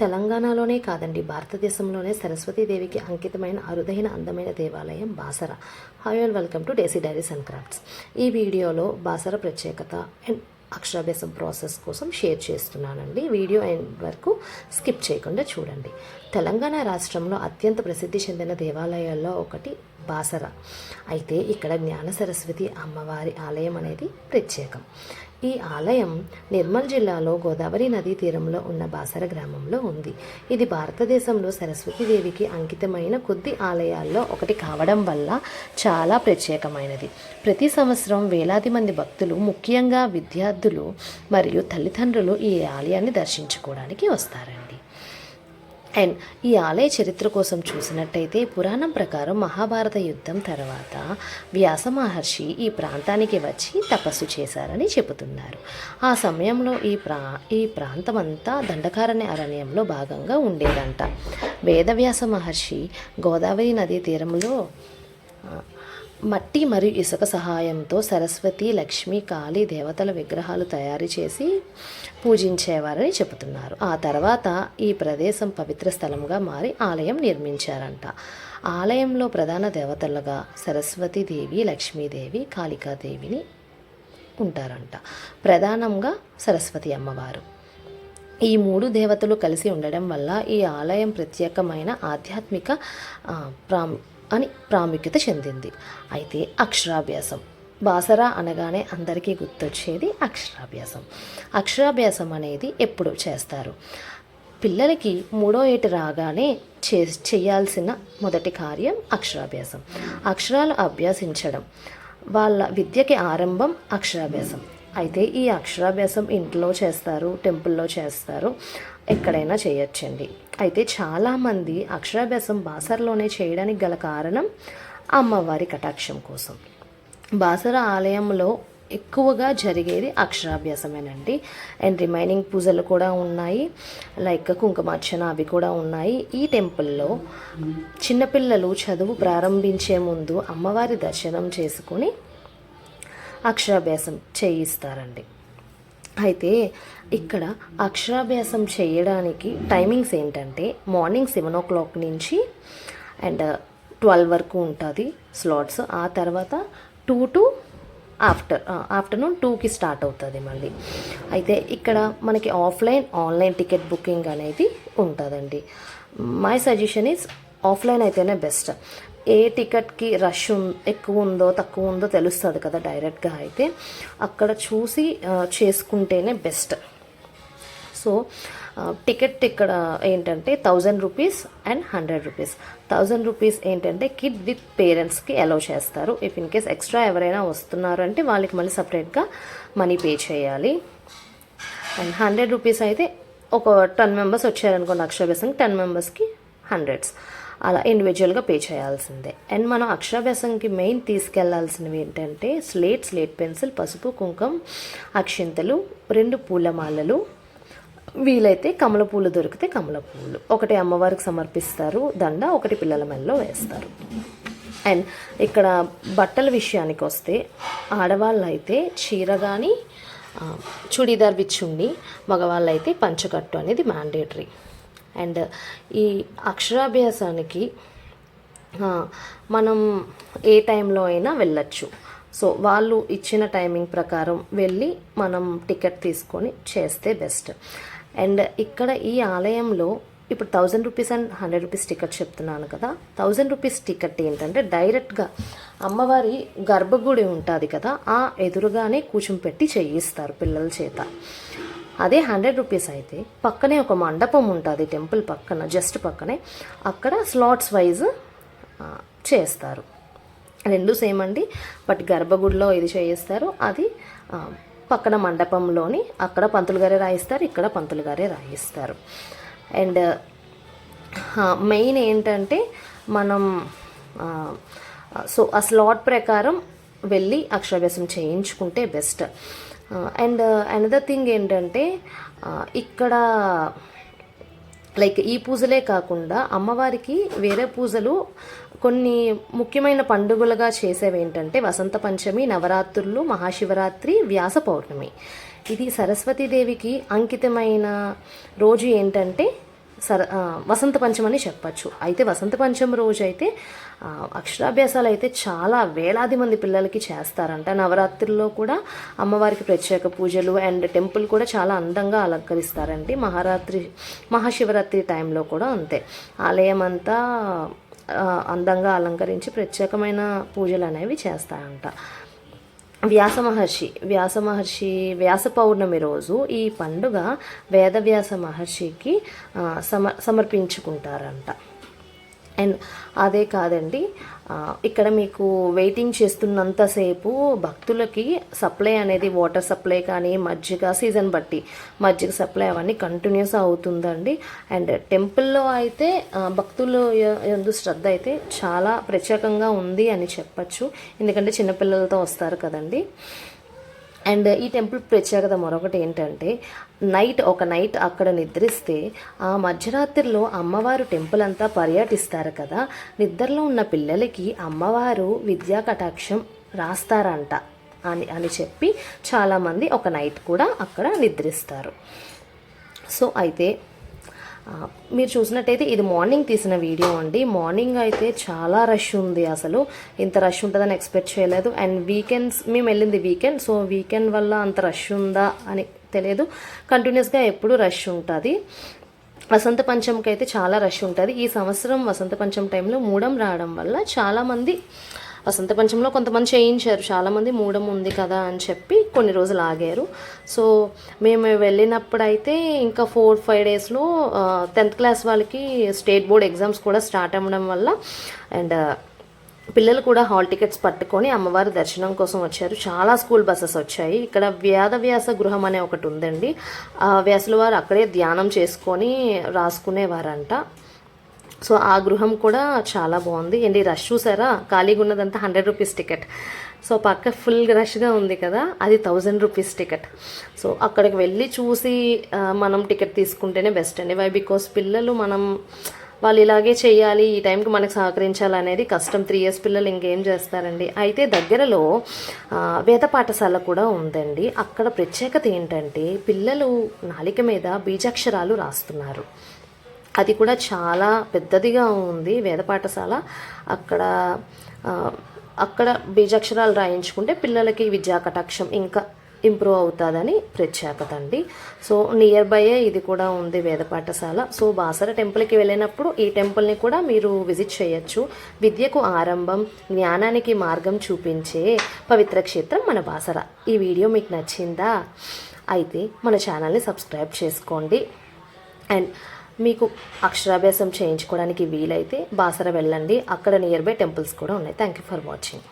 తెలంగాణలోనే కాదండి, భారతదేశంలోనే సరస్వతీదేవికి అంకితమైన అరుదైన అందమైన దేవాలయం Basara. Hi and welcome to Daisy diaries and crafts. ఈ వీడియోలో బాసర ప్రత్యేకత అండ్ అక్షరాభ్యాసం ప్రాసెస్ కోసం షేర్ చేస్తున్నానండి. వీడియో ఎండ్ వరకు స్కిప్ చేయకుండా చూడండి. తెలంగాణ రాష్ట్రంలో అత్యంత ప్రసిద్ధి చెందిన దేవాలయాల్లో ఒకటి బాసర. అయితే ఇక్కడ జ్ఞాన సరస్వతి అమ్మవారి ఆలయం అనేది ప్రత్యేకం. ఈ ఆలయం నిర్మల్ జిల్లాలో గోదావరి నదీ తీరంలో ఉన్న బాసర గ్రామంలో ఉంది. ఇది భారతదేశంలో సరస్వతీదేవికి అంకితమైన కొద్ది ఆలయాల్లో ఒకటి కావడం వల్ల చాలా ప్రత్యేకమైనది. ప్రతి సంవత్సరం వేలాది మంది భక్తులు, ముఖ్యంగా విద్యార్థులు మరియు తల్లిదండ్రులు ఈ ఆలయాన్ని దర్శించుకోవడానికి వస్తారండి. అండ్ ఈ ఆలయ చరిత్ర కోసం చూసినట్టయితే పురాణం ప్రకారం మహాభారత యుద్ధం తర్వాత వ్యాస మహర్షి ఈ ప్రాంతానికి వచ్చి తపస్సు చేశారని చెబుతున్నారు. ఆ సమయంలో ఈ ప్రాంతం అంతా దండకారణ్య అరణ్యంలో భాగంగా ఉండేదంట. వేదవ్యాస మహర్షి గోదావరి నదీ తీరంలో మట్టి మరియు ఇసుక సహాయంతో సరస్వతి, లక్ష్మి, కాళీ దేవతల విగ్రహాలు తయారు చేసి పూజించేవారని చెబుతున్నారు. ఆ తర్వాత ఈ ప్రదేశం పవిత్ర స్థలంగా మారి ఆలయం నిర్మించారంట. ఆలయంలో ప్రధాన దేవతలుగా సరస్వతీదేవి, లక్ష్మీదేవి, కాళికాదేవిని ఉంటారంట. ప్రధానంగా సరస్వతి అమ్మవారు. ఈ మూడు దేవతలు కలిసి ఉండడం వల్ల ఈ ఆలయం ప్రత్యేకమైన ఆధ్యాత్మిక ప్రాముఖ్యత చెందింది. అయితే అక్షరాభ్యాసం, బాసర అనగానే అందరికీ గుర్తొచ్చేది అక్షరాభ్యాసం. అక్షరాభ్యాసం అనేది ఎప్పుడు చేస్తారు? పిల్లలకి 3వ ఏట రాగానే చేయాల్సిన మొదటి కార్యం అక్షరాభ్యాసం. అక్షరాలు అభ్యసించడం వాళ్ళ విద్యకి ఆరంభం అక్షరాభ్యాసం. అయితే ఈ అక్షరాభ్యాసం ఇంట్లో చేస్తారు, టెంపుల్లో చేస్తారు, ఎక్కడైనా చేయొచ్చండి. అయితే చాలామంది అక్షరాభ్యాసం బాసరలోనే చేయడానికి గల కారణం అమ్మవారి కటాక్షం కోసం. బాసర ఆలయంలో ఎక్కువగా జరిగేది అక్షరాభ్యాసమేనండి. అండ్ రిమైనింగ్ పూజలు కూడా ఉన్నాయి, లైక్ కుంకుమార్చన అవి కూడా ఉన్నాయి. ఈ టెంపుల్లో చిన్నపిల్లలు చదువు ప్రారంభించే ముందు అమ్మవారి దర్శనం చేసుకుని అక్షరాభ్యాసం చేయిస్తారండి. అయితే ఇక్కడ అక్షరాభ్యాసం చేయడానికి టైమింగ్స్ ఏంటంటే మార్నింగ్ 7 o'clock నుంచి అండ్ 12 వరకు ఉంటుంది స్లాట్స్. ఆ తర్వాత 2 to ఆఫ్టర్నూన్ 2కి స్టార్ట్ అవుతుంది మళ్ళీ. అయితే ఇక్కడ మనకి ఆన్లైన్ టికెట్ బుకింగ్ అనేది ఉంటుందండి. మై సజెషన్ ఈజ్ ఆఫ్లైన్ అయితేనే బెస్ట్. ఏ టికెట్కి రష్ ఎక్కువ ఉందో తక్కువ ఉందో తెలుస్తుంది కదా డైరెక్ట్గా. అయితే అక్కడ చూసి చేసుకుంటేనే బెస్ట్. సో టికెట్ ఇక్కడ ఏంటంటే 1000 రూపీస్ అండ్ 100 రూపీస్. 1000 రూపీస్ ఏంటంటే కిడ్ విత్ పేరెంట్స్కి అలౌ చేస్తారు. ఇఫ్ ఇన్ కేస్ ఎక్స్ట్రా ఎవరైనా వస్తున్నారంటే వాళ్ళకి మళ్ళీ సపరేట్గా మనీ పే చేయాలి. అండ్ 100 రూపీస్ అయితే ఒక 10 మెంబర్స్ వచ్చారనుకోండి అక్షరాభ్యాసంకి, 10 మెంబర్స్కి 100s అలా ఇండివిజువల్గా పే చేయాల్సిందే. అండ్ మనం అక్షరాభ్యాసంకి మెయిన్ తీసుకెళ్లాల్సినవి ఏంటంటే స్లేట్ పెన్సిల్, పసుపు, కుంకుమ, అక్షింతలు, 2 పూలమాలలు, వీలైతే కమల పూలు దొరికితే కమల పూలు, ఒకటి అమ్మవారికి సమర్పిస్తారు దండ, ఒకటి పిల్లల మెడలో వేస్తారు. అండ్ ఇక్కడ బట్టల విషయానికి వస్తే ఆడవాళ్ళు అయితే చీర కానీ చుడీదార్ విచ్చుండి, మగవాళ్ళు అయితే పంచకట్టు అనేది మ్యాండేటరీ. అండ్ ఈ అక్షరాభ్యాసానికి మనం ఏ టైంలో అయినా వెళ్ళచ్చు. సో వాళ్ళు ఇచ్చిన టైమింగ్ ప్రకారం వెళ్ళి మనం టికెట్ తీసుకొని చేస్తే బెస్ట్. అండ్ ఇక్కడ ఈ ఆలయంలో ఇప్పుడు 1000 రూపీస్ అండ్ 100 రూపీస్ టికెట్ చెప్తున్నాను కదా. 1000 రూపీస్ టికెట్ ఏంటంటే డైరెక్ట్గా అమ్మవారి గర్భగుడి ఉంటుంది కదా, ఆ ఎదురుగానే కూర్చుంపెట్టి చేయిస్తారు పిల్లల చేత. అదే 100 రూపీస్ అయితే పక్కనే ఒక మండపం ఉంటుంది టెంపుల్ పక్కన, జస్ట్ పక్కనే, అక్కడ స్లాట్స్ వైజ్ చేస్తారు. 2 సేమ్ అండి, బట్ గర్భగుడిలో ఇది చేయిస్తారు, అది పక్కన మండపంలోని అక్కడ పంతులు గారే రాయిస్తారు, ఇక్కడ పంతులు గారే రాయిస్తారు. అండ్ మెయిన్ ఏంటంటే మనం ఆ స్లాట్ ప్రకారం వెళ్ళి అక్షరాభ్యాసం చేయించుకుంటే బెస్ట్. అండ్ అనదర్ థింగ్ ఏంటంటే ఇక్కడ లైక్ ఈ పూజలే కాకుండా అమ్మవారికి వేరే పూజలు కొన్ని ముఖ్యమైన పండుగలుగా చేసేవి ఏంటంటే వసంత పంచమి, నవరాత్రులు, మహాశివరాత్రి, వ్యాస పౌర్ణమి. ఇది సరస్వతీదేవికి అంకితమైన రోజు ఏంటంటే వసంత పంచమి అని చెప్పచ్చు. అయితే వసంత పంచమి రోజు అయితే అక్షరాభ్యాసాలు అయితే చాలా వేలాది మంది పిల్లలకి చేస్తారంట. నవరాత్రుల్లో కూడా అమ్మవారికి ప్రత్యేక పూజలు అండ్ టెంపుల్ కూడా చాలా అందంగా అలంకరిస్తారండి. మహాశివరాత్రి టైంలో కూడా అంతే, ఆలయం అంతా అందంగా అలంకరించి ప్రత్యేకమైన పూజలు అనేవి చేస్తారంట. వ్యాస పౌర్ణమి రోజు ఈ పండుగ వేదవ్యాస మహర్షికి సమర్పించుకుంటారంట. అండ్ అదే కాదండి, ఇక్కడ మీకు వెయిటింగ్ చేస్తున్నంతసేపు భక్తులకి సప్లై అనేది, వాటర్ సప్లై కానీ మజ్జిగ, సీజన్ బట్టి మజ్జిగ సప్లై అవన్నీ కంటిన్యూస్ అవుతుందండి. అండ్ టెంపుల్లో అయితే భక్తుల యందు శ్రద్ధ అయితే చాలా ప్రత్యేకంగా ఉంది అని చెప్పచ్చు. ఎందుకంటే చిన్నపిల్లలతో వస్తారు కదండి. అండ్ ఈ టెంపుల్ ప్రత్యేకత మరొకటి ఏంటంటే, ఒక నైట్ అక్కడ నిద్రిస్తే ఆ మధ్యరాత్రిలో అమ్మవారు టెంపుల్ అంతా పర్యటిస్తారు కదా, నిద్రలో ఉన్న పిల్లలకి అమ్మవారు విద్యా కటాక్షం రాస్తారంట అని చెప్పి చాలామంది ఒక నైట్ కూడా అక్కడ నిద్రిస్తారు. సో అయితే మీరు చూసినట్టయితే ఇది మార్నింగ్ తీసిన వీడియో అండి. మార్నింగ్ అయితే చాలా రష్ ఉంది, అసలు ఇంత రష్ ఉంటుందని ఎక్స్పెక్ట్ చేయలేదు. అండ్ మేము వెళ్ళింది వీకెండ్, సో వీకెండ్ వల్ల అంత రష్ ఉందా అని తెలియదు. కంటిన్యూస్గా ఎప్పుడు రష్ ఉంటుంది. వసంత పంచమికి అయితే చాలా రష్ ఉంటుంది. ఈ సంవత్సరం వసంత పంచమి టైంలో మూడం రావడం వల్ల చాలామంది వసంత పంచంలో కొంతమంది చేయించారు, చాలామంది మూడం ఉంది కదా అని చెప్పి కొన్ని రోజులు ఆగారు. సో మేము వెళ్ళినప్పుడైతే ఇంకా 4-5 డేస్లో 10th క్లాస్ వాళ్ళకి స్టేట్ బోర్డ్ ఎగ్జామ్స్ కూడా స్టార్ట్ అవ్వడం వల్ల అండ్ పిల్లలు కూడా హాల్ టికెట్స్ పట్టుకొని అమ్మవారి దర్శనం కోసం వచ్చారు. చాలా స్కూల్ బస్సెస్ వచ్చాయి. ఇక్కడ వేదవ్యాస గృహం అనే ఒకటి ఉందండి. వ్యాసుల వారు అక్కడే ధ్యానం చేసుకొని రాసుకునేవారంట. సో ఆ గృహం కూడా చాలా బాగుంది. ఏంటి రష్ చూసారా, ఖాళీగా ఉన్నదంతా 100 రూపీస్ టికెట్. సో పక్క ఫుల్ రష్గా ఉంది కదా, అది 1000 రూపీస్ టికెట్. సో అక్కడికి వెళ్ళి చూసి మనం టికెట్ తీసుకుంటేనే బెస్ట్ అండి. వై బికాస్ పిల్లలు వాళ్ళు ఇలాగే చేయాలి, ఈ టైంకి మనకు సహకరించాలి అనేది కష్టం. 3 years పిల్లలు ఇంకేం చేస్తారండి. అయితే దగ్గరలో వేద పాఠశాల కూడా ఉందండి. అక్కడ ప్రత్యేకత ఏంటంటే పిల్లలు నాలిక మీద బీజాక్షరాలు రాస్తున్నారు. అది కూడా చాలా పెద్దదిగా ఉంది వేద పాఠశాల. అక్కడ బీజాక్షరాలు రాయించుకుంటే పిల్లలకి విద్యా కటాక్షం ఇంకా ఇంప్రూవ్ అవుతుందని ప్రత్యేకత అండి. సో నియర్ బైయే ఇది కూడా ఉంది వేద పాఠశాల. సో బాసర టెంపుల్కి వెళ్ళినప్పుడు ఈ టెంపుల్ని కూడా మీరు విజిట్ చేయొచ్చు. విద్యకు ఆరంభం, జ్ఞానానికి మార్గం చూపించే పవిత్ర క్షేత్రం మన బాసర. ఈ వీడియో మీకు నచ్చిందా? అయితే మన ఛానల్ని సబ్స్క్రైబ్ చేసుకోండి. అండ్ మీకు అక్షరాభ్యాసం చేయించుకోవడానికి వీలైతే బాసర వెళ్ళండి, అక్కడ నియర్ బై టెంపుల్స్ కూడా ఉన్నాయి. Thank you for watching.